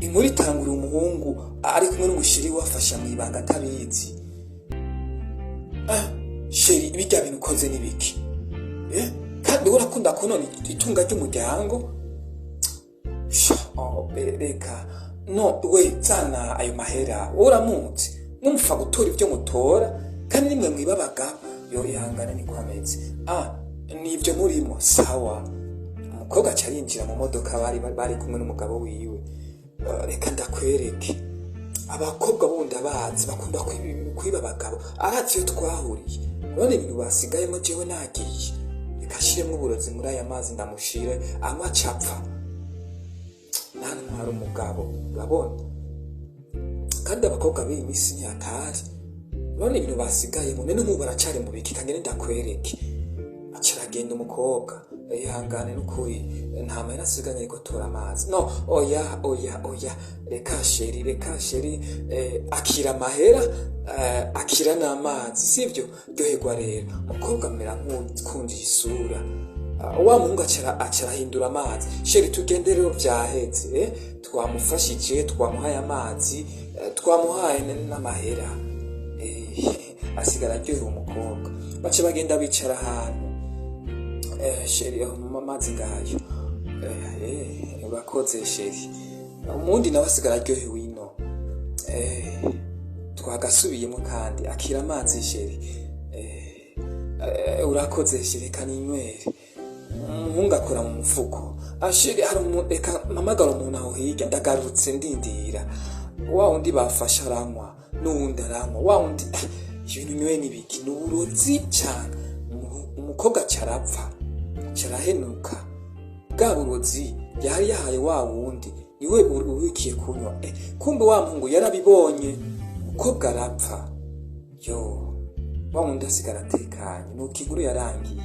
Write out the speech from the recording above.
inkuru itangura umuhungu ari kumwe n'umushiri wafasha mwibanga atabizi. Sheri ibijya bintu ukoze nibiki? Kandi urakunda kunona itunga ry'umuryango? Reka no we zana ayo mahera uramuzi mumfa gutora ibyo mutora kandi nimwe mwibabaga yo ihangana ni kwameze. Nibyo murimo sawa. Umukobwa carinjira mu modoka bari kumwe n'umugabo wiwe. Reka ndakwereke abakobwa bundi abazi bakunda kwiba abagabo arazi yo twahuriye none ibintu basigayemo jewe nagiye reka shiremwe uburozi muri aya mazi ndamushire anywa capfa ntari umugabo urabona kandi abakobwa b'iyi minsi ntiyatari none ibintu basigayemo none n'ubu baracari mu biki kangene ndakwereke acaragenda umukobwa ihangane n'ukuri nta mahera asiganye ariko tora amazi no oya reka sheri akira amahera akira n'amazi sivyo ryoherwa rero umukobwa amera nk'ukundiye isura wa muhungu acarahindura amazi sheri tugende rero vyaheze twamufashije twamuhaye amazi twamuhaye n'amahera asigara aryohera umukobwa bace bagenda bicara ahantu sheri amazi ngayo urakoze sheri umundi nawe asigara aryohewe ino twagasubiyemo kandi akira amazi sheri urakoze sheri kaninywere umuhungu akora mu mufuko asheri reka mpamagara umuntu aho hirya ndagarutse ndindira wa wundi bafasha aranywa n'uwundi aranywa wa wundi ibintu nywe n'ibiki n'uburozi cyane umukobwa carapfa carahenuka bwa burozi yari yahaye wa wundi niwe uwikiye kunywa kumbe wa muhungu yarabibonye umukobwa arapfa yo wa wundi asigara atekanye nuko inkuru yarangiye